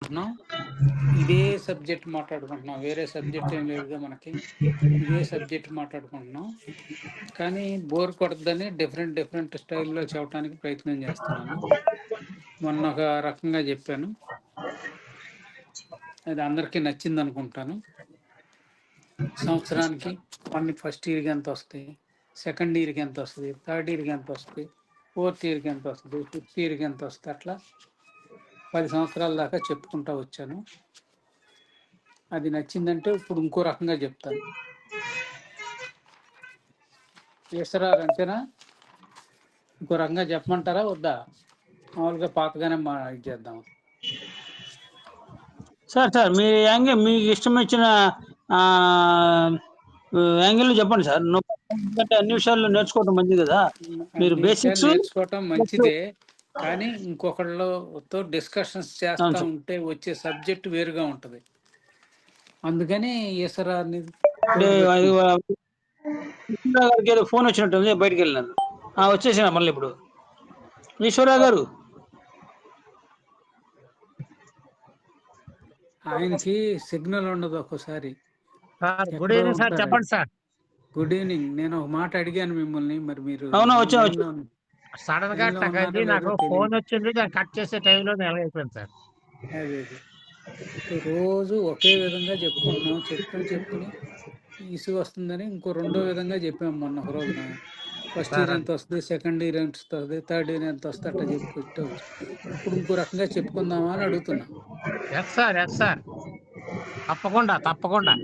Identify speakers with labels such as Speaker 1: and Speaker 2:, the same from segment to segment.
Speaker 1: మాట్లాడుకుంటున్నాం. ఇదే సబ్జెక్ట్ మాట్లాడుకుంటున్నాం. వేరే సబ్జెక్ట్ ఏం లేదుగా మనకి. ఇదే సబ్జెక్ట్ మాట్లాడుకుంటున్నాం. కానీ బోర్ కొడద్దని డిఫరెంట్ స్టైల్లో చెప్పడానికి ప్రయత్నం చేస్తున్నాను. మొన్న ఒక రకంగా చెప్పాను, అది అందరికీ నచ్చింది అనుకుంటాను. సంవత్సరానికి అన్ని ఫస్ట్ ఇయర్కి ఎంత వస్తాయి, సెకండ్ ఇయర్కి ఎంత వస్తుంది, థర్డ్ ఇయర్కి ఎంత వస్తుంది, ఫోర్త్ ఇయర్కి ఎంత వస్తుంది, ఫిఫ్త్ ఇయర్కి ఎంత వస్తుంది, అట్లా 10 సంవత్సరాల దాకా చెప్పుకుంటా వచ్చాను. అది నచ్చిందంటే ఇప్పుడు ఇంకో రకంగా చెప్తాను. ఈశ్వరారు అంతేనా? ఇంకో రకంగా చెప్పమంటారా వద్దా? మామూలుగా పాతగానే ఇది చేద్దాం.
Speaker 2: సార్ మీ యాంగిల్, మీకు ఇష్టం వచ్చిన యాంగిల్ చెప్పండి సార్. ఎందుకంటే అన్ని విషయాలు నేర్చుకోవడం మంచిది కదా. మీరు బేసిక్స్
Speaker 1: నేర్చుకోవటం మంచిదే, కానీ ఇంకొకళ్ళతో డిస్కషన్స్ చేస్తా ఉంటే వచ్చే సబ్జెక్ట్ వేరుగా ఉంటది. అందుకని ఈశ్వరాన్ని
Speaker 2: గారికి ఫోన్ వచ్చినట్టుంది, బయటకు వెళ్ళినాను. వచ్చేసిన మళ్ళీ ఇప్పుడు. ఈశ్వరరావు గారు,
Speaker 1: ఆయనకి సిగ్నల్ ఉండదు ఒక్కోసారి.
Speaker 3: గుడ్ ఈవినింగ్ సార్, చెప్పండి సార్.
Speaker 1: Good evening. నేను ఒక మాట అడిగాను మిమ్మల్ని, మరి మీరు
Speaker 3: సడన్ గా నాకు ఫోన్ వచ్చింది, కట్ చేసే టైంలో అయిపోయింది సార్.
Speaker 1: అదే రోజు ఒకే విధంగా చెప్పుకుంటున్నాం, చెప్పుకుని ఇసుగు వస్తుందని ఇంకో రెండో విధంగా చెప్పాము మొన్న ఒక రోజున. ఫస్ట్ ఇయర్ ఎంత వస్తుంది, సెకండ్ ఇయర్ ఎంత వస్తుంది, థర్డ్ ఇయర్ ఎంత వస్తుంది, అట్లా చెప్పుకోవచ్చు. ఇప్పుడు ఇంకో రకంగా చెప్పుకుందామా అని అడుగుతున్నా.
Speaker 3: ఎస్ సార్, తప్పకుండా.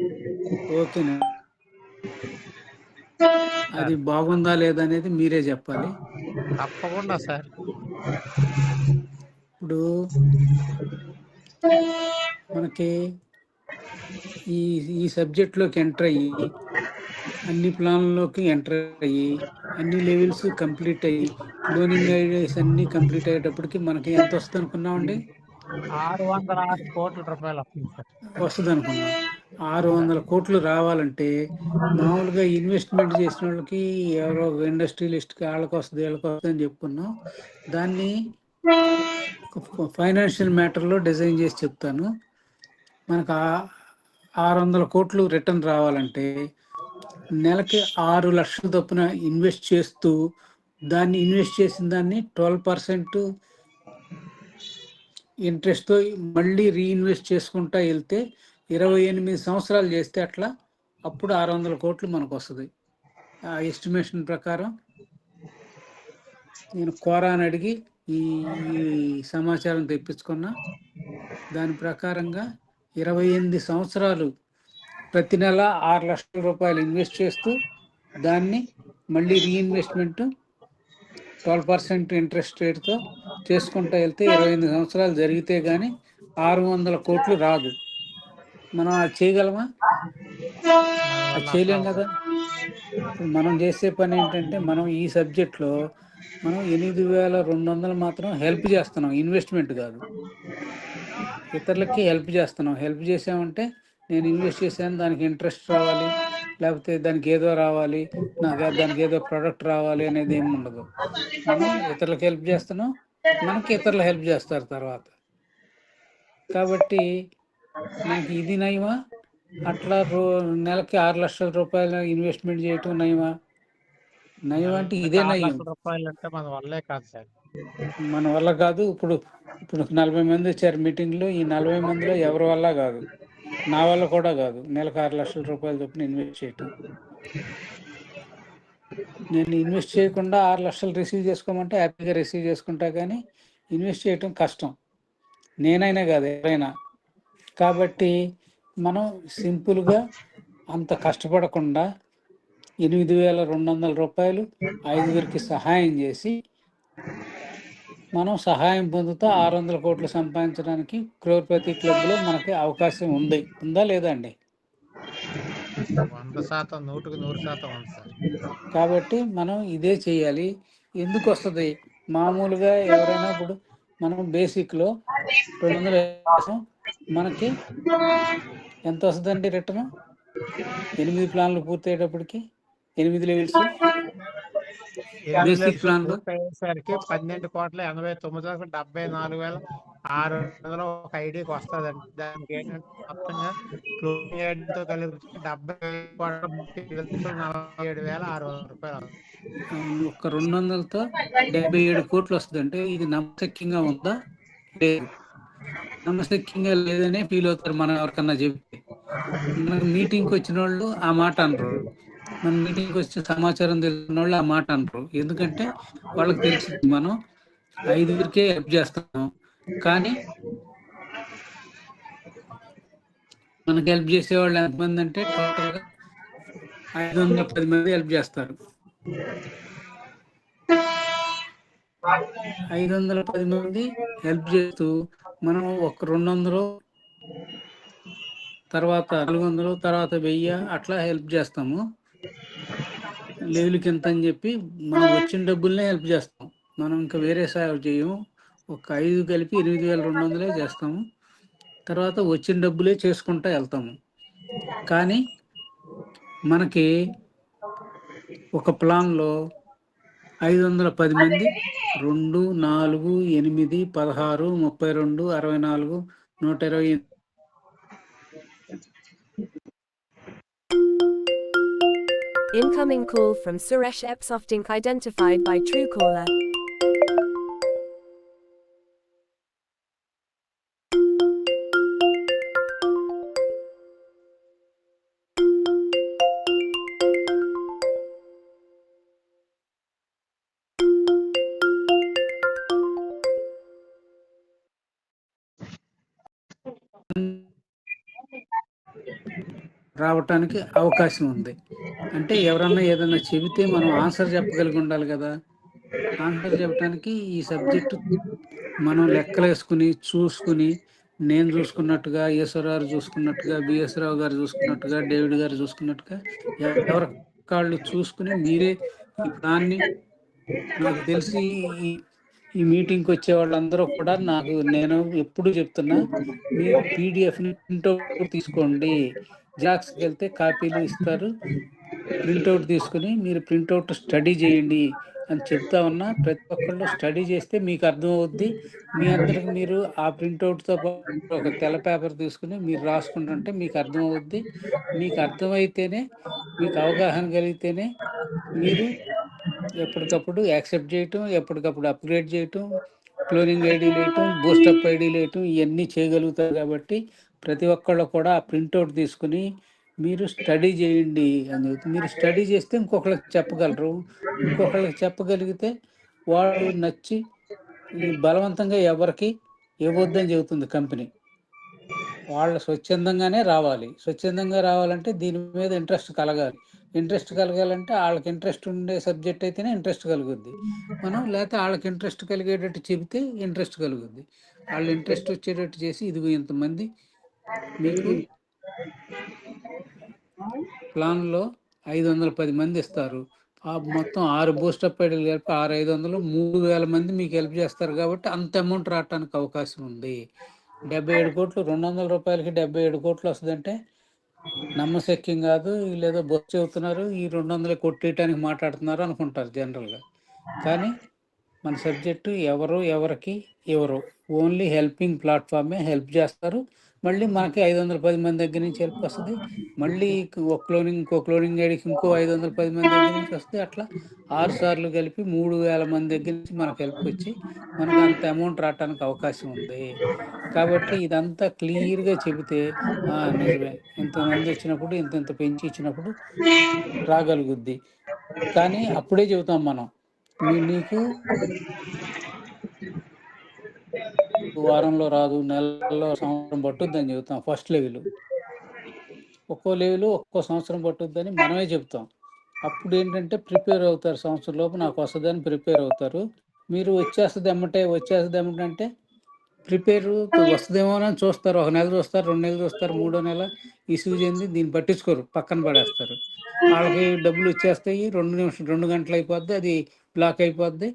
Speaker 1: ఓకేనా? అది బాగుందా లేదా అనేది మీరే చెప్పాలి.
Speaker 3: తప్పకుండా సార్.
Speaker 1: ఇప్పుడు మనకి ఈ సబ్జెక్ట్లోకి ఎంటర్ అయ్యి, అన్ని ప్లాన్లోకి ఎంటర్ అయ్యి, అన్ని లెవెల్స్ కంప్లీట్ అయ్యి, లోనింగ్ ఐడియాస్ అన్ని కంప్లీట్ అయ్యేటప్పటికి మనకి ఎంత వస్తుంది అనుకున్నామండి?
Speaker 3: 606 కోట్ల రూపాయలు
Speaker 1: వస్తుంది అనుకున్నాం. 600 కోట్లు రావాలంటే మామూలుగా ఇన్వెస్ట్మెంట్ చేసిన వాళ్ళకి, ఎవరో ఇండస్ట్రియలిస్ట్కి వాళ్ళకి వస్తుంది, వీళ్ళకి వస్తుంది అని చెప్పుకున్నాం. దాన్ని ఫైనాన్షియల్ మ్యాటర్లో డిజైన్ చేసి చెప్తాను. మనకు 600 కోట్లు రిటర్న్ రావాలంటే నెలకి 6 లక్షల చొప్పున ఇన్వెస్ట్ చేస్తూ, ఇన్వెస్ట్ చేసిన దాన్ని 12% ఇంట్రెస్ట్తో మళ్ళీ రీఇన్వెస్ట్ చేసుకుంటా వెళ్తే 28 సంవత్సరాలు చేస్తే అట్లా అప్పుడు 600 కోట్లు మనకు వస్తుంది. ఆ ఎస్టిమేషన్ ప్రకారం నేను కోరాని అడిగి ఈ సమాచారం తెప్పించుకున్నా. దాని ప్రకారంగా 28 సంవత్సరాలు ప్రతి నెల 6 లక్షల రూపాయలు ఇన్వెస్ట్ చేస్తూ దాన్ని మళ్ళీ రీఇన్వెస్ట్మెంట్ 12% ఇంట్రెస్ట్ రేట్తో చేసుకుంటూ వెళ్తే 28 సంవత్సరాలు జరిగితే కానీ 600 కోట్లు రాదు. మనం అది చేయగలమా? అది చేయలేం కదా. ఇప్పుడు మనం చేసే పని ఏంటంటే, మనం ఈ సబ్జెక్ట్లో మనం 8,200 మాత్రం హెల్ప్ చేస్తున్నాం, ఇన్వెస్ట్మెంట్ కాదు. ఇతరులకి హెల్ప్ చేస్తున్నాం. హెల్ప్ చేసామంటే నేను ఇన్వెస్ట్ చేశాను, దానికి ఇంట్రెస్ట్ రావాలి, లేకపోతే దానికి ఏదో రావాలి, దానికి ఏదో ప్రొడక్ట్ రావాలి అనేది ఏమి ఉండదు. మనం ఇతరులకు హెల్ప్ చేస్తున్నాం, మనకి ఇతరులు హెల్ప్ చేస్తారు తర్వాత. కాబట్టి మనకి ఇది నయమా? అట్లా నెలకి 6 లక్షల రూపాయలు ఇన్వెస్ట్మెంట్ చేయటం నయమా? అంటే ఇదే నయం. మన వల్ల కాదు. ఇప్పుడు 40 మంది వచ్చారు మీటింగ్లో. ఈ 40 మందిలో ఎవరి వల్ల కాదు, నా వల్ల కూడా కాదు. నెలకు 6 లక్షల రూపాయలు చొప్పున ఇన్వెస్ట్ చేయటం. నేను ఇన్వెస్ట్ చేయకుండా 6 లక్షలు రిసీవ్ చేసుకోమంటే హ్యాపీగా రిసీవ్ చేసుకుంటా, కానీ ఇన్వెస్ట్ చేయటం కష్టం, నేనైనా కాదు ఎవరైనా. కాబట్టి మనం సింపుల్గా అంత కష్టపడకుండా 8,200 రూపాయలు 5గురికి సహాయం చేసి మనం సహాయం పొందుతూ 600 కోట్లు సంపాదించడానికి క్రోర్పతి క్లబ్లో మనకి అవకాశం ఉందా లేదా అండి?
Speaker 3: 100%, 100% ఉంది సార్.
Speaker 1: కాబట్టి మనం ఇదే చేయాలి. ఎందుకు వస్తుంది? మామూలుగా ఎవరైనా ఇప్పుడు మనం బేసిక్లో 200 మనకి ఎంత వస్తుందండి రిటర్న్? 8 ప్లాన్లు పూర్తయ్యేటప్పటికి 8 లెవెల్స్ బేసిక్ ప్లాన్లు
Speaker 3: 12,89,74,74,000 600 ఒక ఐడికి వస్తదండి. దానికి ఏంటంటే మొత్తంగా క్లోజింగ్ ఐడితో కలిపితే 47,600
Speaker 1: అవును. ఒక్క 200తో 77 కోట్లు వస్తుంది. అంటే ఇది నమ్మశక్యంగా ఉందా? లేదు. నమ్మశక్యంగా లేదనే ఫీల్ అవుతారు మనం ఎవరికన్నా చెప్తే. మనకు మీటింగ్కి వచ్చిన వాళ్ళు ఆ మాట అనరు. మన మీటింగ్కి వచ్చే సమాచారం తెలిసిన వాళ్ళు ఆ మాట అనరు. ఎందుకంటే వాళ్ళకి తెలిసింది మనం 5కే హెల్ప్ చేస్తాం. కానీ మనకి హెల్ప్ చేసేవాళ్ళు ఎంతమంది అంటే టోటల్గా 510 మంది హెల్ప్ చేస్తారు. 510 మంది హెల్ప్ చేస్తూ మనం ఒక 200 తర్వాత 400 తర్వాత 1000 అట్లా హెల్ప్ చేస్తాము. లెవెల్కి ఎంత అని చెప్పి మనం వచ్చిన డబ్బులనే హెల్ప్ చేస్తాం. మనం ఇంకా వేరే సేవ చేయము. ఒక 5 కలిపి 8,200 చేస్తాము. తర్వాత వచ్చిన డబ్బులే చేసుకుంటా వెళ్తాము. కానీ మనకి ఒక ప్లాన్లో 510 మంది 2, 4, 8, 16, 32, 64, 120
Speaker 4: Incoming call from Suresh Epsoft Inc. identified by Truecaller.
Speaker 1: రావటానికి అవకాశం ఉంది. అంటే ఎవరన్నా ఏదన్నా చెబితే మనం ఆన్సర్ చెప్పగలిగి ఉండాలి కదా. ఆన్సర్ చెప్పడానికి ఈ సబ్జెక్టు మనం లెక్కలేసుకుని చూసుకుని నేను చూసుకున్నట్టుగా, ఈశ్వరరావు చూసుకున్నట్టుగా, బిఎస్ రావు గారు చూసుకున్నట్టుగా, డేవిడ్ గారు చూసుకున్నట్టుగా ఎవరి కాళ్ళు చూసుకుని మీరే ఈ ప్లాన్ని నాకు తెలిసి ఈ ఈ మీటింగ్కి వచ్చే వాళ్ళందరూ కూడా నేను ఎప్పుడు చెప్తున్నా మీ పీడిఎఫ్ని ప్రింట్అవుట్ తీసుకోండి. జిరాక్స్కి వెళ్తే కాపీలు ఇస్తారు. ప్రింట్అవుట్ తీసుకుని మీరు ప్రింట్అవుట్ స్టడీ చేయండి అని చెప్తా ఉన్నా. ప్రతి ఒక్కళ్ళు స్టడీ చేస్తే మీకు అర్థం అవుద్ది. మీ అందరికి మీరు ఆ ప్రింట్అవుట్తో పాటు ఒక తెల్ల పేపర్ తీసుకుని మీరు రాసుకుంటుంటే మీకు అర్థం అవుద్ది. మీకు అర్థమైతేనే, మీకు అవగాహన కలిగితేనే మీరు ఎప్పటికప్పుడు యాక్సెప్ట్ చేయటం, ఎప్పటికప్పుడు అప్గ్రేడ్ చేయటం, క్లోనింగ్ ఐడీలు వేయటం, బూస్టప్ ఐడీలు వేయటం ఇవన్నీ చేయగలుగుతారు. కాబట్టి ప్రతి ఒక్కళ్ళు కూడా ఆ ప్రింట్అవుట్ తీసుకుని మీరు స్టడీ చేయండి అని చెబుతుంది. మీరు స్టడీ చేస్తే ఇంకొకళ్ళకి చెప్పగలరు. ఇంకొకళ్ళకి చెప్పగలిగితే వాళ్ళు నచ్చి ఈ బలవంతంగా ఎవరికి ఇవ్వద్దని చెబుతుంది కంపెనీ. వాళ్ళు స్వచ్ఛందంగానే రావాలి. స్వచ్ఛందంగా రావాలంటే దీని మీద ఇంట్రెస్ట్ కలగాలి. ఇంట్రెస్ట్ కలగాలంటే వాళ్ళకి ఇంట్రెస్ట్ ఉండే సబ్జెక్ట్ అయితేనే ఇంట్రెస్ట్ కలుగుద్ది. మనం లేకపోతే వాళ్ళకి ఇంట్రెస్ట్ కలిగేటట్టు చెబితే ఇంట్రెస్ట్ కలుగుద్ది. వాళ్ళు ఇంట్రెస్ట్ వచ్చేటట్టు చేసి ఇదిగో ఇంతమంది మీకు ప్లాన్లో 510 మంది ఇస్తారు. మొత్తం 6 బూస్టప్ ఐడీలు కలిపి 6,500 3,000 మంది మీకు హెల్ప్ చేస్తారు. కాబట్టి అంత అమౌంట్ రావడానికి అవకాశం ఉంది. 77 కోట్లు 200 రూపాయలకి 77 కోట్లు వస్తుందంటే నమ్మశక్యం కాదు. వీళ్ళేదో బొచ్చు చెబుతున్నారు, ఈ 200 కొట్టేయటానికి మాట్లాడుతున్నారు అనుకుంటారు జనరల్గా. కానీ మన సబ్జెక్టు ఎవరికి ఎవరు ఓన్లీ హెల్పింగ్ ప్లాట్ఫామే హెల్ప్ చేస్తారు. మళ్ళీ మనకి 510 మంది దగ్గర నుంచి హెల్ప్ వస్తుంది. మళ్ళీ ఇంకో క్లోనింగ్ ఐడికి ఇంకో 510 మంది దగ్గర నుంచి వస్తుంది. అట్లా 6 సార్లు కలిపి 3,000 మంది దగ్గర నుంచి మనకు హెల్ప్ వచ్చి మనకు అంత అమౌంట్ రావడానికి అవకాశం ఉంది. కాబట్టి ఇదంతా క్లియర్గా చెబితే నిజమే, ఇంతమంది వచ్చినప్పుడు ఇంత పెంచి ఇచ్చినప్పుడు రాగలుగుద్ది. కానీ అప్పుడే చెబుతాం మనం, నీకు వారంలో రాదు, నెలలో సంవత్సరం పట్టుద్దని చెబుతాం. ఫస్ట్ లెవెల్ ఒక్కో లెవెల్ ఒక్కో సంవత్సరం పట్టుద్దని మనమే చెప్తాం. అప్పుడు ఏంటంటే ప్రిపేర్ అవుతారు. సంవత్సరం లోపు నాకు వస్తుందని ప్రిపేర్ అవుతారు. మీరు వచ్చేస్తుంది ఎమ్మటే అంటే ప్రిపేర్ వస్తుందేమో అని చూస్తారు. 1 నెల చూస్తారు, 2 నెలలు చూస్తారు, 3వ నెల ఇసుగు చెంది దీన్ని పట్టించుకోరు, పక్కన పడేస్తారు. వాళ్ళకి డబ్బులు వచ్చేస్తాయి, 2 గంటలు అయిపోద్ది, అది బ్లాక్ అయిపోద్ది.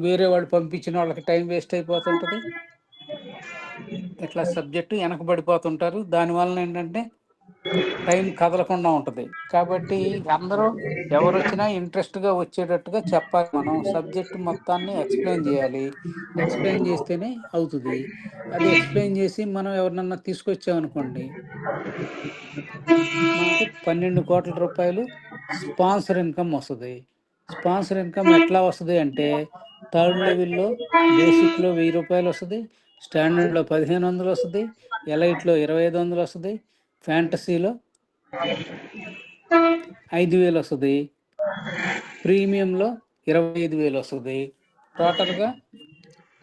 Speaker 1: వేరే వాళ్ళు పంపించిన వాళ్ళకి టైం వేస్ట్ అయిపోతుంటుంది. ఇట్లా సబ్జెక్టు వెనకబడిపోతుంటారు. దానివల్ల ఏంటంటే టైం కదలకుండా ఉంటుంది. కాబట్టి అందరూ ఎవరు వచ్చినా ఇంట్రెస్ట్గా వచ్చేటట్టుగా చెప్పాలి. మనం సబ్జెక్ట్ మొత్తాన్ని ఎక్స్ప్లెయిన్ చేయాలి. ఎక్స్ప్లెయిన్ చేస్తేనే అవుతుంది. అది ఎక్స్ప్లెయిన్ చేసి మనం ఎవరినన్నా తీసుకొచ్చామనుకోండి, మనకి 12 కోట్ల రూపాయలు స్పాన్సర్ ఇన్కమ్ వస్తుంది. స్పాన్సర్ ఇన్కమ్ ఎట్లా వస్తుంది అంటే, థర్డ్ లెవెల్లో బేసిక్లో 1000 రూపాయలు వస్తుంది, స్టాండర్డ్లో 1500 వస్తుంది, ఎలైట్లో 2500 వస్తుంది, ఫ్యాంటసీలో 5000 వస్తుంది, ప్రీమియంలో 25,000 వస్తుంది. టోటల్గా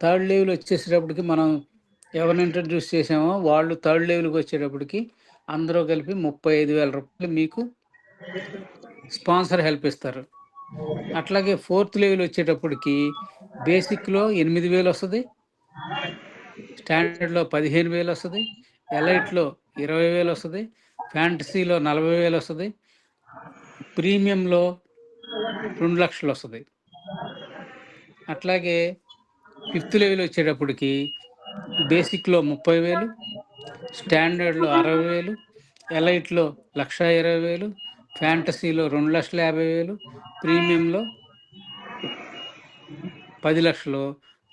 Speaker 1: థర్డ్ లెవెల్ వచ్చేసేటప్పటికి మనం ఎవరిని ఇంట్రడ్యూస్ చేసామో వాళ్ళు థర్డ్ లెవెల్కి వచ్చేటప్పటికి అందరూ కలిపి 35,000 రూపాయలు మీకు స్పాన్సర్ హెల్ప్ ఇస్తారు. అట్లాగే ఫోర్త్ లెవెల్ వచ్చేటప్పటికి బేసిక్లో 8,000 వస్తుంది, స్టాండర్డ్లో 15,000 వస్తుంది, ఎలైట్లో 20,000 వస్తుంది, ఫ్యాంటసీలో 40,000 వస్తుంది, ప్రీమియంలో 2,00,000 వస్తుంది. అట్లాగే ఫిఫ్త్ లెవెల్ వచ్చేటప్పటికి బేసిక్లో 30,000, స్టాండర్డ్లో 60,000, ఎలైట్లో 1,20,000, ఫ్యాంటసీలో 2,50,000, ప్రీమియంలో 10,00,000,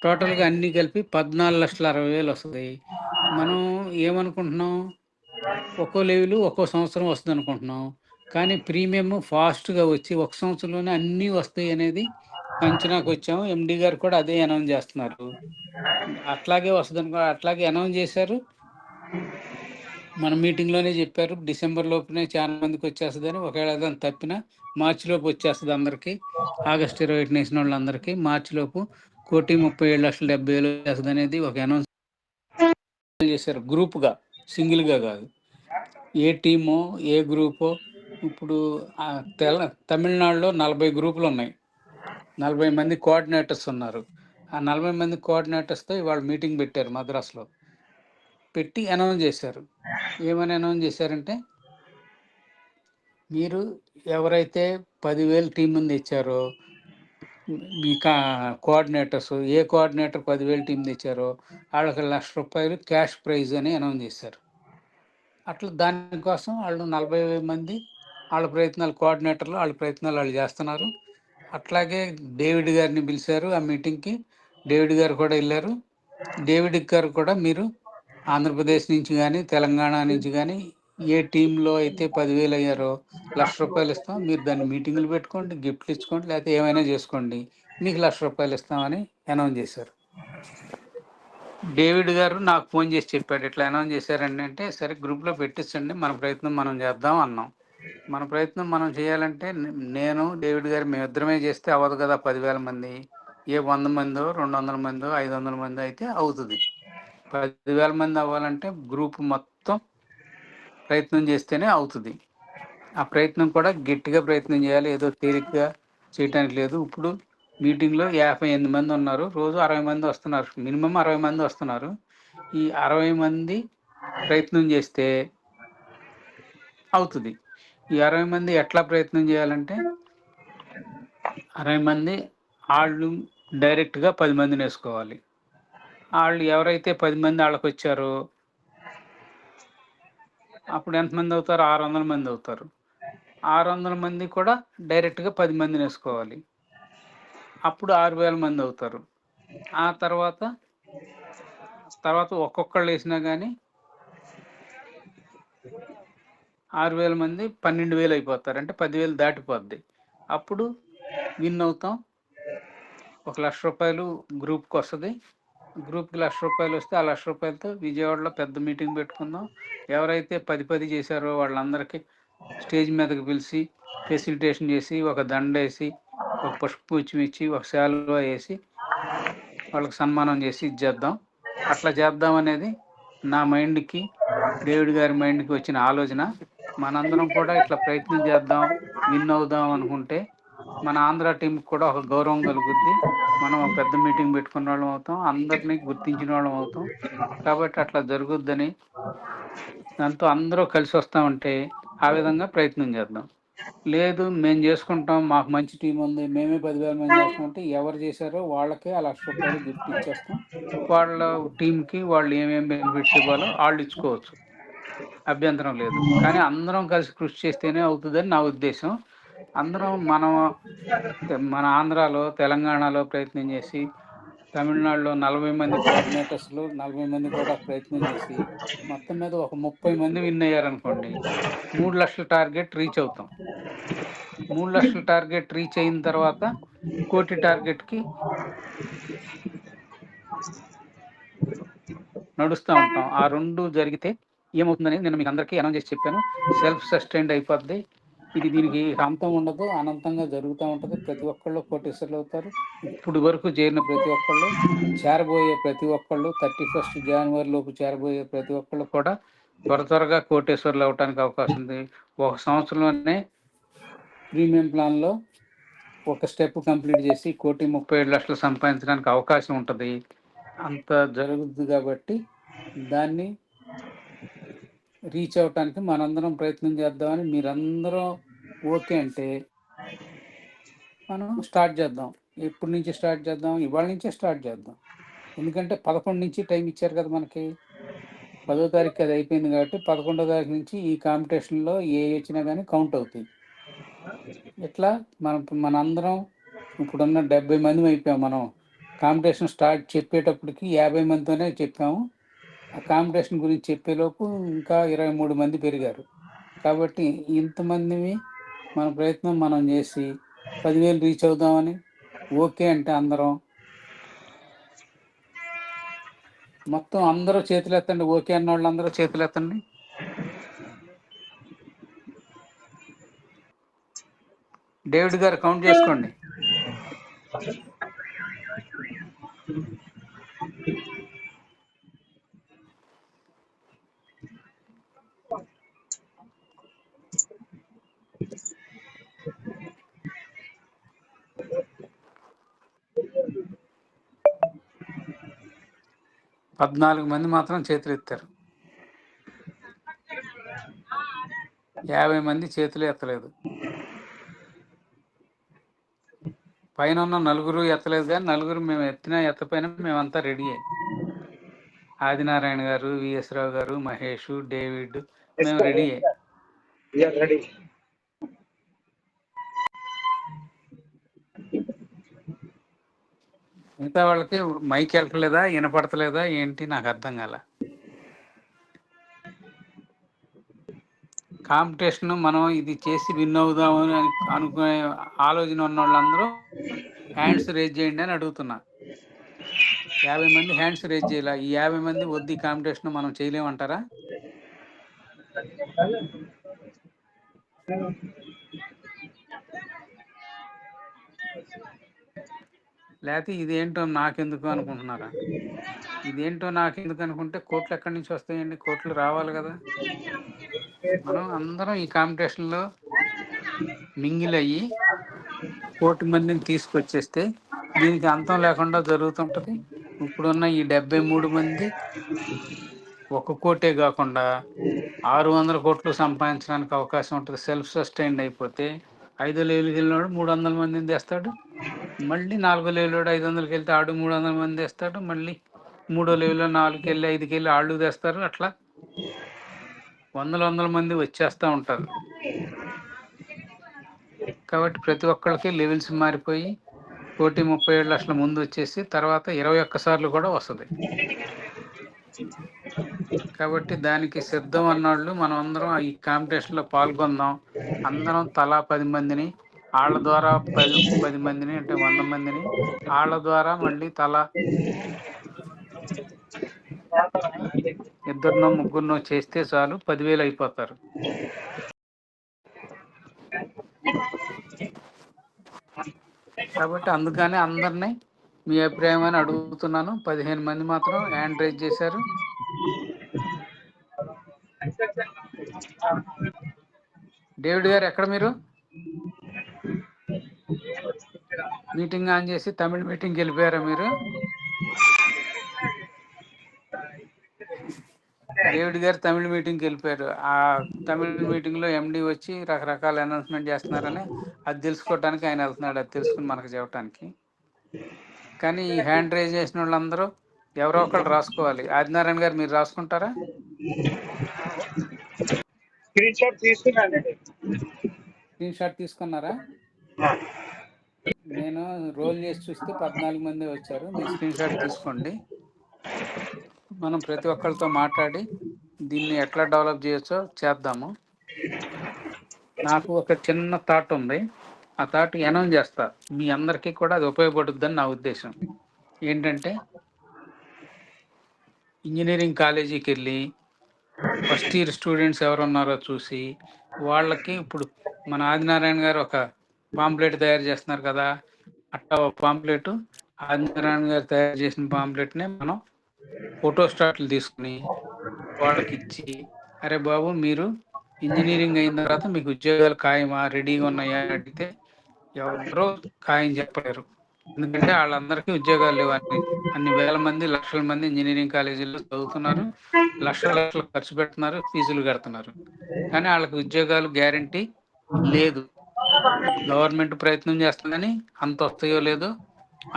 Speaker 1: టోటల్గా అన్నీ కలిపి 14,60,000 వస్తుంది. మనం ఏమనుకుంటున్నాం, ఒక్కో లెవెల్ ఒక్కో సంవత్సరం వస్తుంది అనుకుంటున్నాం. కానీ ప్రీమియం ఫాస్ట్గా వచ్చి ఒక సంవత్సరంలోనే అన్నీ వస్తాయి అనేది అంచనాకు వచ్చాము. ఎండి గారు కూడా అదే అనౌన్స్ చేస్తున్నారు. అట్లాగే వస్తుంది అనుకో, అట్లాగే అనౌన్స్ చేశారు. మన మీటింగ్లోనే చెప్పారు డిసెంబర్ లోపునే చాలా మందికి వచ్చేస్తుందని. ఒకవేళ దాన్ని తప్పినా మార్చిలోపు వచ్చేస్తుంది అందరికీ. ఆగస్టు 21 వేసిన వాళ్ళందరికీ మార్చిలోపు 1,37,70,000 వచ్చేస్తుంది అనేది ఒక అనౌన్స్ చేశారు. గ్రూప్గా, సింగిల్గా కాదు. ఏ టీమో ఏ గ్రూపో. ఇప్పుడు తమిళనాడులో 40 గ్రూపులు ఉన్నాయి, 40 మంది కోఆర్డినేటర్స్ ఉన్నారు. ఆ 40 మంది కోఆర్డినేటర్స్తో ఇవాళ మీటింగ్ పెట్టారు మద్రాసులో. పెట్టి అనౌన్స్ చేశారు. ఏమని అనౌన్స్ చేశారంటే, మీరు ఎవరైతే 10,000 టీం ముందు ఇచ్చారో మీ కోఆర్డినేటర్స్, ఏ కోఆర్డినేటర్ 10,000 టీం తెచ్చారో వాళ్ళకి 1,00,000 రూపాయలు క్యాష్ ప్రైజ్ అని అనౌన్స్ చేశారు. అట్లా దానికోసం వాళ్ళు 40 మంది వాళ్ళ ప్రయత్నాలు, కోఆర్డినేటర్లు వాళ్ళ ప్రయత్నాలు వాళ్ళు చేస్తున్నారు. అట్లాగే డేవిడ్ గారిని పిలిచారు ఆ మీటింగ్కి. డేవిడ్ గారు కూడా వెళ్ళారు. డేవిడ్ గారు కూడా మీరు ఆంధ్రప్రదేశ్ నుంచి కానీ తెలంగాణ నుంచి కానీ ఏ టీంలో అయితే 10,000 అయ్యారో 1,00,000 రూపాయలు ఇస్తాం, మీరు దాన్ని మీటింగులు పెట్టుకోండి, గిఫ్ట్లు ఇచ్చుకోండి, లేకపోతే ఏమైనా చేసుకోండి, మీకు 1,00,000 రూపాయలు ఇస్తామని అనౌన్స్ చేశారు. డేవిడ్ గారు నాకు ఫోన్ చేసి చెప్పాడు, ఇట్లా అనౌన్స్ చేశారండి అంటే, సరే గ్రూప్లో పెట్టించండి, మన ప్రయత్నం మనం చేద్దాం అన్నాం. మన ప్రయత్నం మనం చేయాలంటే నేను డేవిడ్ గారు మేమిద్దరమే చేస్తే అవ్వదు కదా. 10,000 మంది, ఏ 100 మందో 200 మందో 500 మంది అయితే అవుతుంది. 10,000 మంది అవ్వాలంటే గ్రూప్ మొత్తం ప్రయత్నం చేస్తేనే అవుతుంది. ఆ ప్రయత్నం కూడా గట్టిగా ప్రయత్నం చేయాలి, ఏదో తేలిగ్గా చేయటానికి లేదు. ఇప్పుడు మీటింగ్లో 58 మంది ఉన్నారు, రోజు 60 మంది వస్తున్నారు, మినిమం 60 మంది వస్తున్నారు. ఈ 60 మంది ప్రయత్నం చేస్తే అవుతుంది. ఈ 60 మంది ఎట్లా ప్రయత్నం చేయాలంటే, 60 మంది వాళ్ళు డైరెక్ట్గా 10 మందిని వేసుకోవాలి. వాళ్ళు ఎవరైతే 10 మంది వాళ్ళకి వచ్చారో అప్పుడు ఎంతమంది అవుతారు, 600 మంది అవుతారు. 600 మంది కూడా డైరెక్ట్గా 10 మందిని వేసుకోవాలి, అప్పుడు 6,000 మంది అవుతారు. ఆ తర్వాత ఒక్కొక్కళ్ళు వేసినా కానీ 6,000 మంది 12,000 అయిపోతారు, అంటే 10,000 దాటిపోద్ది. అప్పుడు విన్ అవుతాం. 1,00,000 రూపాయలు గ్రూప్కి వస్తుంది. గ్రూప్కి 1,00,000 రూపాయలు వస్తే ఆ 1,00,000 రూపాయలతో విజయవాడలో పెద్ద మీటింగ్ పెట్టుకుందాం. ఎవరైతే 10 చేశారో వాళ్ళందరికీ స్టేజ్ మీదకి పిలిచి ఫెసిలిటేషన్ చేసి, ఒక దండ వేసి, ఒక పుష్పగుచ్చం ఇచ్చి, ఒక శాలువా వేసి వాళ్ళకి సన్మానం చేసి ఇచ్చేద్దాం. అట్లా చేద్దాం అనేది నా మైండ్కి, డేవిడ్ గారి మైండ్కి వచ్చిన ఆలోచన. మనందరం కూడా ఇట్లా ప్రయత్నం చేద్దాం, విన్ అవుదాం అనుకుంటే మన ఆంధ్ర టీంకి కూడా ఒక గౌరవం కలుగుద్ది. మనం ఒక పెద్ద మీటింగ్ పెట్టుకున్న వాళ్ళం అవుతాం, అందరినీ గుర్తించిన వాళ్ళం అవుతాం. కాబట్టి అట్లా జరుగుద్దని, దాంతో అందరూ కలిసి వస్తామంటే ఆ విధంగా ప్రయత్నం చేద్దాం. లేదు మేము చేసుకుంటాం, మాకు మంచి టీం ఉంది, మేమే 10,000 మంది చేస్తామంటే ఎవరు చేశారో వాళ్ళకే ఆ 1,00,000 రూపాయలు గిఫ్ట్ ఇచ్చేస్తాం. వాళ్ళ టీంకి వాళ్ళు ఏమేమి బెనిఫిట్స్ ఇవ్వాలో వాళ్ళు ఇచ్చుకోవచ్చు. అభ్యంతరం లేదు. కానీ అందరం కలిసి కృషి చేస్తేనే అవుతుందని నా ఉద్దేశం. అందరం మన ఆంధ్రాలో, తెలంగాణలో ప్రయత్నం చేసి, తమిళనాడులో 40 మంది కోఆర్డినేటర్స్‌లు 40 మంది కూడా ప్రయత్నం చేసి, మొత్తం మీద ఒక 30 మంది విన్ అయ్యారనుకోండి. 3,00,000 టార్గెట్ రీచ్ అవుతాం. 3,00,000 టార్గెట్ రీచ్ అయిన తర్వాత 1,00,00,000 టార్గెట్‌కి నడుస్తా ఉంటాం. ఆ 2 జరిగితే ఏమవుతుందనేది నేను మీకు అందరికీ అనౌన్స్ చేసి చెప్పాను. సెల్ఫ్ సస్టైన్డ్ అయిపోద్ది. దీనికి అంతం ఉండదు. అనంతంగా జరుగుతా ఉంటది. ప్రతి ఒక్కళ్ళు కోటీశ్వరులు అవుతారు. ఇప్పుడు వరకు చేరిన ప్రతి ఒక్కళ్ళు, చేరబోయే ప్రతి ఒక్కళ్ళు, 31 జనవరి లోపు చేరబోయే ప్రతి ఒక్కళ్ళు కూడా త్వరగా కోటీశ్వరులు అవ్వటానికి అవకాశం ఉంది. ఒక సంవత్సరంలోనే ప్రీమియం ప్లాన్‌లో ఒక స్టెప్ కంప్లీట్ చేసి 1,37,00,000 సంపాదించడానికి అవకాశం ఉంటది. అంత జరుగుద్ది కాబట్టి దాన్ని రీచ్ అవ్వటానికి మనందరం ప్రయత్నం చేద్దామని మీరందరూ ఓకే అంటే మనం స్టార్ట్ చేద్దాం. ఎప్పటి నుంచి స్టార్ట్ చేద్దాం? ఇవాళ నుంచే స్టార్ట్ చేద్దాం. ఎందుకంటే 11 నుంచి టైం ఇచ్చారు కదా మనకి. 10వ తారీఖు అది అయిపోయింది కాబట్టి 11వ తారీఖు నుంచి ఈ కాంపిటీషన్‌లో వచ్చినా కానీ కౌంట్ అవుతాయి. ఇట్లా మనందరం ఇప్పుడున్న 70 మంది అయిపోయాం మనం. కాంపిటీషన్ స్టార్ట్ చెప్పేటప్పటికి 50 మందితోనే చెప్పాము. ఆ కాంపిటీషన్ గురించి చెప్పేలోపు ఇంకా 23 మంది పెరిగారు. కాబట్టి ఇంతమందిని మన ప్రయత్నం మనం చేసి 10,000 రీచ్ అవుదామని ఓకే అంటే అందరం మొత్తం అందరూ చేతులు ఎత్తండి. ఓకే అన్న వాళ్ళందరూ చేతులు ఎత్తండి. డేవిడ్ గారు కౌంట్ చేసుకోండి. పద్నాలుగు మంది మాత్రం చేతులు ఎత్తారు. 50 మంది చేతులు ఎత్తలేదు. పైన ఉన్న నలుగురు ఎత్తలేదు, కానీ నలుగురు మేము ఎత్తినా ఎత్తపోయినా మేమంతా రెడీ. ఆదినారాయణ గారు, విఎస్ రావు గారు, మహేష్, డేవిడ్, మేము రెడీ. మిగతా వాళ్ళకి మైక్ వెళ్ళట్లేదా, వినపడతలేదా ఏంటి నాకు అర్థం కాల. కాంపిటీషన్ మనం ఇది చేసి విన్ అవుదామని అనుకునే ఆలోచన ఉన్న వాళ్ళందరూ హ్యాండ్స్ రేజ్ చేయండి అని అడుగుతున్నా. 50 మంది హ్యాండ్స్ రేజ్ చేయాల. ఈ 50 మంది వద్దు, ఈ కాంపిటీషన్ మనం చేయలేమంటారా? లేకపోతే ఇదేంటో నాకెందుకు అనుకుంటున్నారా? ఇదేంటో నాకెందుకు అనుకుంటే కోట్లు ఎక్కడి నుంచి వస్తాయండి? కోట్లు రావాలి కదా. మనం అందరం ఈ కాంపిటీషన్లో మింగిల్ అయ్యి 1,00,00,000 మందిని తీసుకొచ్చేస్తే దీనికి అంతం లేకుండా జరుగుతుంటది. ఇప్పుడున్న ఈ 73 మంది 1 కోటే కాకుండా 600 కోట్లు సంపాదించడానికి అవకాశం ఉంటుంది. సెల్ఫ్ సస్టైన్డ్ అయిపోతే 5 లెవెల్కి వెళ్ళినాడు 300 మందిని తెస్తాడు. మళ్ళీ 4 లెవెల్ 500కి వెళ్తే ఆడు 300 మంది తెస్తాడు. మళ్ళీ 3 లెవెల్లో 4కి వెళ్ళి 5కి వెళ్ళి ఆళ్ళు తెస్తారు. అట్లా వందల మంది వచ్చేస్తూ ఉంటారు. కాబట్టి ప్రతి ఒక్కళ్ళకి లెవెల్స్ మారిపోయి 1,37,00,000 ముందు వచ్చేసి తర్వాత 21 సార్లు కూడా వస్తుంది. కాబట్టి దానికి సిద్ధం అన్నవాళ్ళు మనం అందరం ఈ కాంపిటీషన్లో పాల్గొందాం. అందరం తలా 10 మందిని, వాళ్ళ ద్వారా 10 మందిని, అంటే 100 మందిని, వాళ్ళ ద్వారా మళ్ళీ తలా 2 3 చేస్తే చాలు 10,000 అయిపోతారు. కాబట్టి అందుకని అందరినీ మీ అభిప్రాయం అని అడుగుతున్నాను. 15 మంది మాత్రం హ్యాండ్ రైజ్ చేశారు. డేవిడ్ గారు ఎక్కడ? మీరు మీటింగ్ ఆన్ చేసి తమిళ మీటింగ్కి వెళ్ళిపోయారా మీరు? డేవిడ్ గారు తమిళ మీటింగ్కి వెళ్ళిపోయారు. ఆ తమిళ మీటింగ్లో ఎండి వచ్చి రకరకాల అనౌన్స్మెంట్ చేస్తున్నారని అది తెలుసుకోవడానికి ఆయన వెళ్తున్నాడు. అది తెలుసుకుని మనకు చెప్పడానికి. కానీ ఈ హ్యాండ్ రైజ్ చేసిన వాళ్ళందరూ ఎవరో ఒకళ్ళు రాసుకోవాలి. ఆదినారాయణ గారు మీరు రాసుకుంటారా?
Speaker 5: స్క్రీన్ షాట్ తీసుకున్నానండి.
Speaker 1: స్క్రీన్ షాట్ తీసుకున్నారా? నేను రోల్ చేసి చూస్తే 14 మంది వచ్చారు. మీ స్క్రీన్ షాట్ తీసుకోండి. మనం ప్రతి ఒక్కరితో మాట్లాడి దీన్ని ఎట్లా డెవలప్ చేయొచ్చో చేద్దాము. నాకు ఒక చిన్న థాట్ ఉంది. ఆ థాట్ అనౌన్స్ చేస్తా. మీ అందరికీ కూడా అది ఉపయోగపడుతుందని నా ఉద్దేశం. ఏంటంటే, ఇంజనీరింగ్ కాలేజీకి వెళ్ళి ఫస్ట్ ఇయర్ స్టూడెంట్స్ ఎవరు ఉన్నారో చూసి వాళ్ళకి ఇప్పుడు మన ఆదినారాయణ గారు ఒక పాంప్లెట్ తయారు చేస్తున్నారు కదా, అట్లా ఒక పాంప్లెట్ ఆదినారాయణ గారు తయారు చేసిన పాంప్లెట్నే మనం ఫోటో స్టాట్లు తీసుకుని వాళ్ళకి ఇచ్చి, అరే బాబు మీరు ఇంజనీరింగ్ అయిన తర్వాత మీకు ఉద్యోగాలు ఖాయమా, రెడీగా ఉన్నాయా అడిగితే ఎవరో ఖాయం చెప్పలేరు. ఎందుకంటే వాళ్ళందరికీ ఉద్యోగాలు లేవు. అన్ని వేల మంది, లక్షల మంది ఇంజనీరింగ్ కాలేజీల్లో చదువుతున్నారు, లక్షలు ఖర్చు పెడుతున్నారు, ఫీజులు కడుతున్నారు, కానీ వాళ్ళకి ఉద్యోగాలు గ్యారంటీ లేదు. గవర్నమెంట్ ప్రయత్నం చేస్తుందని అంత వస్తాయో లేదో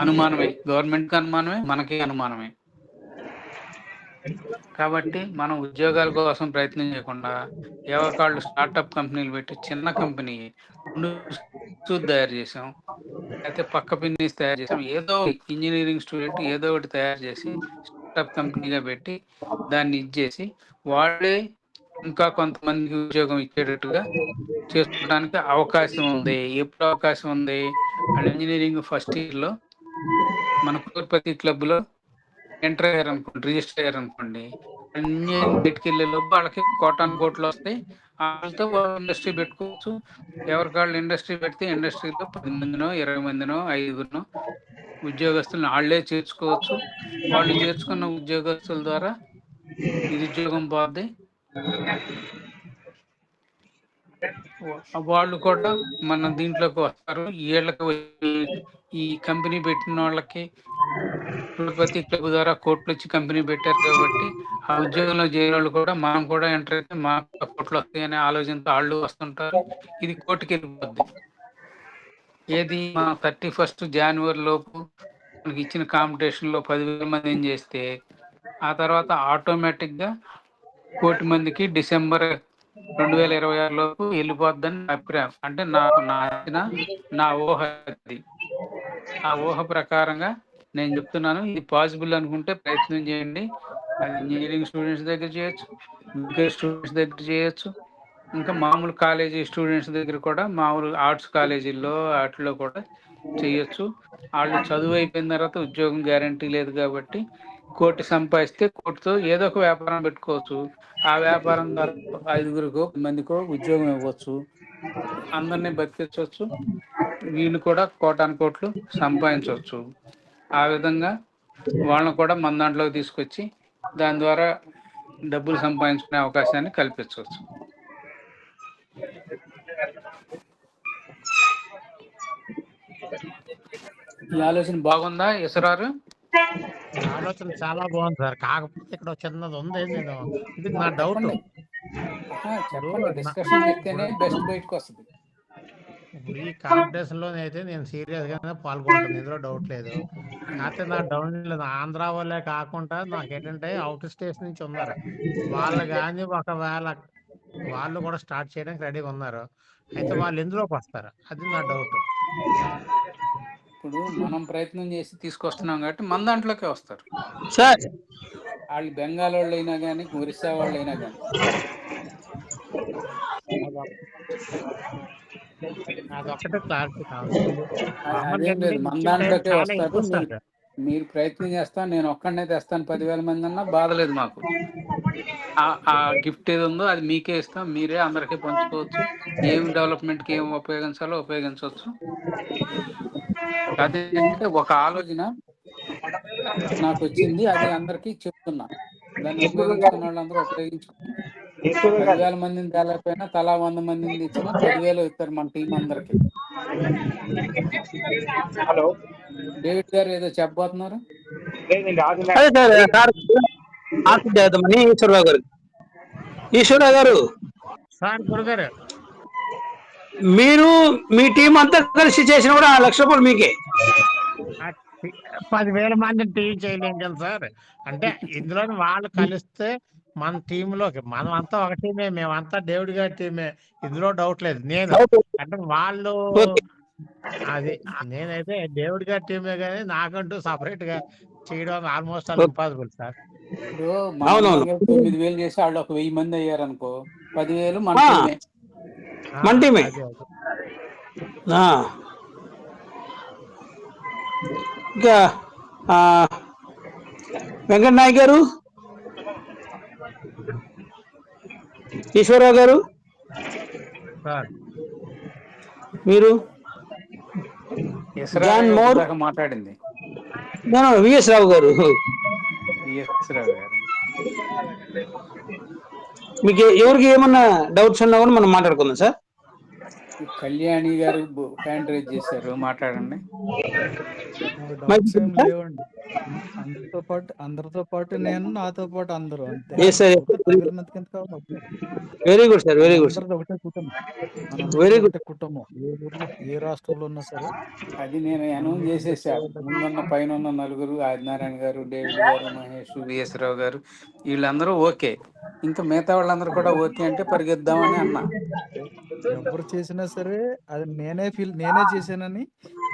Speaker 1: అనుమానమే. గవర్నమెంట్కి అనుమానమే, మనకి అనుమానమే. కాబట్టి మనం ఉద్యోగాల కోసం ప్రయత్నం చేయకుండా ఎవరికాళ్ళు స్టార్టప్ కంపెనీలు పెట్టి చిన్న కంపెనీ తయారు చేసాం, అయితే పక్క పిన్నీస్ తయారు చేసాం, ఏదో ఇంజనీరింగ్ స్టూడెంట్ ఏదో ఒకటి తయారు చేసి స్టార్టప్ కంపెనీగా పెట్టి దాన్ని ఇచ్చేసి వాళ్ళే ఇంకా కొంతమందికి ఉద్యోగం ఇచ్చేటట్టుగా చేసుకోవడానికి అవకాశం ఉంది. ఎప్పుడు అవకాశం ఉంది? వాళ్ళు ఇంజనీరింగ్ ఫస్ట్ ఇయర్లో మన తిరుపతి క్లబ్లో ఎంటర్ అయ్యారు అనుకోండి, రిజిస్టర్ అయ్యారు అనుకోండి, ఇంజనీరింగ్ బయటికి వెళ్ళే లోపు వాళ్ళకి కోటాను కోట్లు వస్తాయి. వాళ్ళతో ఇండస్ట్రీ పెట్టుకోవచ్చు. ఎవరికాళ్ళు ఇండస్ట్రీ పెడితే ఇండస్ట్రీలో 10 మందినో 20 మందినో 5గురినో ఉద్యోగస్తులను వాళ్ళే చేర్చుకోవచ్చు. వాళ్ళు చేర్చుకున్న ఉద్యోగస్తుల ద్వారా నిరుద్యోగం పోద్ది. వాళ్ళు కూడా మన దీంట్లోకి వస్తారు. వీళ్ళకి ఈ కంపెనీ పెట్టిన వాళ్ళకి తిరుపతి క్లబ్ ద్వారా కోట్లు వచ్చి కంపెనీ పెట్టారు కాబట్టి ఆ ఉద్యోగంలో చేరే వాళ్ళు కూడా మనం కూడా ఎంటర్ అయితే మాకు కోట్లు వస్తాయనే ఆలోచనతో వాళ్ళు వస్తుంటారు. ఇది కోర్టుకి వెళ్ళిపోద్ది. ఏది మనం 31 జనవరి లోపు మనకి ఇచ్చిన కాంపిటీషన్లో 10,000 మంది ఏం చేస్తే ఆ తర్వాత ఆటోమేటిక్గా 1,00,00,000 మందికి డిసెంబర్ 2026 లోపు వెళ్ళిపోద్దని అభిప్రాయం. అంటే నాకు నా ఊహ అది. ఆ ఊహ ప్రకారంగా నేను చెప్తున్నాను. ఇది పాసిబుల్ అనుకుంటే ప్రయత్నం చేయండి. అది ఇంజనీరింగ్ స్టూడెంట్స్ దగ్గర చేయొచ్చు, స్టూడెంట్స్ దగ్గర చేయొచ్చు, ఇంకా మామూలు కాలేజీ స్టూడెంట్స్ దగ్గర కూడా, మామూలు ఆర్ట్స్ కాలేజీల్లో వాటిలో కూడా చేయొచ్చు. వాళ్ళు చదువు అయిపోయిన తర్వాత ఉద్యోగం గ్యారంటీ లేదు కాబట్టి కోటి సంపాదిస్తే కోటితో ఏదో ఒక వ్యాపారం పెట్టుకోవచ్చు. ఆ వ్యాపారం ద్వారా 5గురికో 10 మందికో ఉద్యోగం ఇవ్వచ్చు, అందరినీ బతికించవచ్చు. వీళ్ళు కూడా కోటాను కోట్లు సంపాదించవచ్చు. ఆ విధంగా వాళ్ళని కూడా మన దాంట్లోకి తీసుకొచ్చి దాని ద్వారా డబ్బులు సంపాదించుకునే అవకాశాన్ని కల్పించవచ్చు. ఈ ఆలోచన బాగుందా ఇసరారు?
Speaker 3: ఆలోచన చాలా బాగుంది సార్. కాకపోతే ఇక్కడ చిన్నది ఉంది. నేను ఇది నా డౌట్.
Speaker 1: చెప్పండి, డిస్కషన్ చెప్తేనే బెస్ట్ బయటకు వస్తుంది.
Speaker 3: ఇప్పుడు ఈ కాంపిటీషన్ లోనైతే నేను సీరియస్ గానే పాల్గొంటాను, ఇందులో డౌట్ లేదు. కాకపోతే నా డౌట్ లేదు, ఆంధ్ర వాళ్ళే కాకుండా నాకు ఏంటంటే అవుట్ స్టేట్స్ నుంచి ఉన్నారు. వాళ్ళు కానీ ఒకవేళ వాళ్ళు కూడా స్టార్ట్ చేయడానికి రెడీగా ఉన్నారు, అయితే వాళ్ళు ఎందులోకి వస్తారు, అది నా డౌట్.
Speaker 1: ఇప్పుడు మనం ప్రయత్నం చేసి తీసుకొస్తున్నాం కాబట్టి మన దాంట్లోకే వస్తారు
Speaker 2: సార్.
Speaker 1: వాళ్ళు బెంగాల్ వాళ్ళు అయినా కానీ, ఒరిస్సా వాళ్ళు అయినా కానీ.
Speaker 3: అదొక్కటే క్లారిటీ కావాలి.
Speaker 1: అదేం లేదు, మన దాంట్లోకే వస్తారు. మీరు ప్రయత్నం చేస్తా, నేను ఒక్కడనే తెస్తాను 10,000 మంది అన్నా బాధలేదు మాకు. ఆ గిఫ్ట్ ఏది ఉందో అది మీకే ఇస్తాం, మీరే అందరికీ పంచుకోవచ్చు. ఏం డెవలప్మెంట్కి ఏం ఉపయోగించాలో ఉపయోగించవచ్చు. అదేంటంటే ఒక ఆలోచన నాకు వచ్చింది, అది అందరికీ చెప్తున్నా. దాన్ని ఉపయోగించుకున్న వాళ్ళందరూ ఉపయోగించుకుని 10,000 మందిని తేలేకపోయినా తలా 100 మందిని తెచ్చినా 10,000 ఇస్తారు మన టీం అందరికి.
Speaker 5: హలో,
Speaker 1: డేవిడ్ గారు ఏదో చెప్పబోతున్నారు.
Speaker 2: ఈశ్వరరావు గారు,
Speaker 3: సార్ గురుగారు,
Speaker 2: మీరు మీ టీం అంతా కలిసి చేసిన కూడా 1,00,000 రూపాయలు మీకే.
Speaker 3: 10,000 మందిని టీవీ చేయలేం కదా సార్. అంటే ఇందులో వాళ్ళు కలిస్తే మన టీంలోకి మనం అంతా ఒక టీమే, మేమంతా డేవిడ్ గారి టీమే, ఇందులో డౌట్ లేదు. నేను అంటే వాళ్ళు
Speaker 2: ఓకే.
Speaker 3: అది నేనైతే డేవిడ్ గారి టీమే, కానీ నాకంటూ సపరేట్ గా చేయడం almost all
Speaker 2: okay.
Speaker 3: Impossible sir.
Speaker 1: ఇప్పుడు మనం
Speaker 2: అవునవును.
Speaker 1: మామూలుగా 9,000 చేసి వాళ్ళు ఒక 1000 మంది అయ్యారనుకో 10,000 మన
Speaker 2: ఆ,
Speaker 1: టీమే.
Speaker 3: ఆ,
Speaker 2: మన టీమే.
Speaker 3: అదే అదే
Speaker 2: ఆ, ఇంకా ఆ, వెంకట నాయక్ గారు, ఈశ్వరరావు గారు,
Speaker 3: సార్.
Speaker 2: మీరు
Speaker 1: ఇస్రారావు
Speaker 2: జాన్ మోర్,
Speaker 1: దాకా మాట్లాడింది
Speaker 2: విఎస్ రావు గారు,
Speaker 1: విఎస్ రావు గారు.
Speaker 2: మీకు ఎవరికి ఏమన్నా డౌట్స్ ఉన్నా కూడా మనం మాట్లాడుకుందాం సార్.
Speaker 1: కళ్యాణి గారు హ్యాండ్ రైజ్ చేశారు, మాట్లాడండి.
Speaker 5: నాకు
Speaker 2: మైక్
Speaker 5: డౌట్స్ ఏం
Speaker 2: ఉందా?
Speaker 5: లేవండి. అందరితో పాటు నేను, నాతో పాటు అందరూ అంతే.
Speaker 2: ఎస్ సార్,
Speaker 5: ఊరికే 10,000 మందికి ఎంత కావాలి వస్తారు.
Speaker 2: Very good sir, very good sir,
Speaker 5: మనందరిది ఒకటే కుటుంబం.
Speaker 2: వెరీ
Speaker 5: మనందరిది
Speaker 2: గుడ్.
Speaker 5: ఒకటే కుటుంబం. ఏ ఊర్లో, ఏ రాష్ట్రంలో ఉన్నా సరే
Speaker 1: అది నేను
Speaker 5: మనం
Speaker 1: అనౌన్స్
Speaker 5: మీటింగ్
Speaker 1: చేసేసా.
Speaker 5: పెట్టుకోవాలి.
Speaker 1: ముందున్న పైన ఉన్న నలుగురు, ఆదినారాయణ గారు, డేవిడ్ గారు, మహేష్, విఎస్ రావు గారు, వీళ్ళందరూ ఓకే. ఇంకా మిగతా వాళ్ళందరూ కూడా ఓకే అంటే పరిగెద్దామని అన్నా.
Speaker 5: ఎవరు చేసినా సరే అది నేనే చేశానని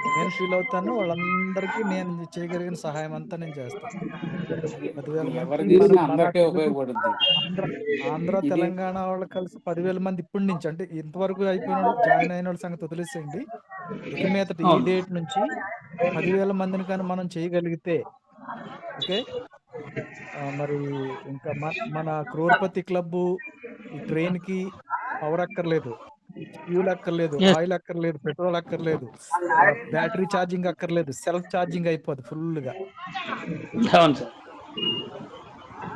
Speaker 5: నేను ఫీల్ అవుతాను. వాళ్ళందరికీ నేను చేయగలిగిన సహాయం అంతా నేను చేస్తాను.
Speaker 1: అది
Speaker 5: 10,000
Speaker 1: ఎవరు
Speaker 5: మందికి మన
Speaker 1: చేసినా
Speaker 5: మన
Speaker 1: అందరికీ
Speaker 5: తెలుగు
Speaker 1: ఉపయోగపడుద్ది.
Speaker 5: ఆంధ్ర ఆంధ్ర
Speaker 1: ఇది
Speaker 5: తెలంగాణ వాళ్ళు కలిసి 10,000 మంది ఇప్పటి నుంచి, అంటే ఇంతవరకు అయిపోయిన వాళ్ళు, జాయిన్ అయిన వాళ్ళ సంగతి వదిలేసేయండి. ఇక మీదట ఈ
Speaker 2: అవును.
Speaker 5: డేట్ నుంచి 10,000 మందిని కానీ మనం చేయగలిగితే ఓకే. మరి ఇంకా మన క్రోర్పతి క్లబ్బు ఈ ట్రైన్‌కి పవర్ అక్కర్లేదు. ఫ్యూల్ అక్కర్లేదు.
Speaker 2: Yes.
Speaker 5: ఆయిల్ అక్కర్లేదు. పెట్రోల్ అక్కర్లేదు. బ్యాటరీ ఛార్జింగ్ అక్కర్లేదు. సెల్ఫ్ ఛార్జింగ్ అయిపోద్ది ఫుల్‌గా.
Speaker 2: అవును సార్.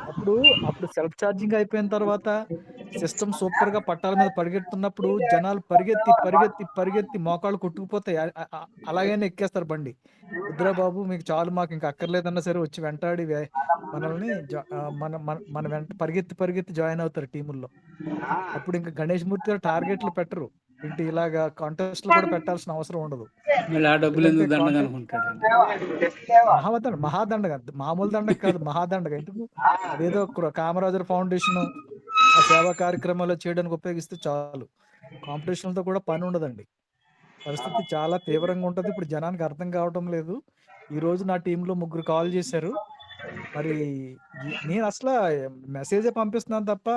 Speaker 5: అప్పుడు అప్పుడు సెల్ఫ్ ఛార్జింగ్ అయిపోయిన తర్వాత సిస్టమ్ సూపర్‌గా పట్టాల మీద పరిగెడుతున్నప్పుడు జనాలు పరిగెత్తి, పరిగెత్తి, పరిగెత్తి మోకాళ్ళు కొట్టుకుపోతాయి. అలాగైనా ఎక్కేస్తారు బండి. వద్దురా బాబు మీకు చాలు, మాకు ఇంక అక్కర్లేదన్నా సరే వచ్చి వెంటాడి మనల్ని మన మన మన వెంట పరిగెత్తి, పరిగెత్తి జాయిన్ అవుతారు టీముల్లో. అప్పుడు ఇంక గణేష్ మూర్తి గారు టార్గెట్లు పెట్టరు. ఏంటి ఇలాగా కాంటెస్ట్‌లు కూడా పెట్టాల్సిన అవసరం ఉండదు.
Speaker 1: మళ్ళీ ఆ డబ్బులు
Speaker 5: ఎందుకంటే
Speaker 1: ఎందుకు దండగా అనుకుంటాడండి.
Speaker 5: మహాదండగ, మామూలు దండగ కాదు, మహాదండగ. ఎందుకు? అదేదో కామరాజర్ ఫౌండేషన్ ఆ సేవా కార్యక్రమాలు చేయడానికి ఉపయోగిస్తే చాలు. కాంపిటీషన్‌లతో కూడా పని ఉండదండి. పరిస్థితి చాలా తీవ్రంగా ఉంటది. ఇప్పుడు జనానికి అర్థం కావటం లేదు. ఈరోజు నా టీంలో ముగ్గురు కాల్ చేశారు. మరి నేను అసల మెసేజే పంపిస్తున్నాను తప్ప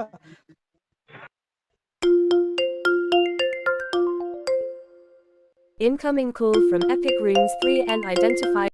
Speaker 4: Incoming call from Epic Rooms 3 and identified.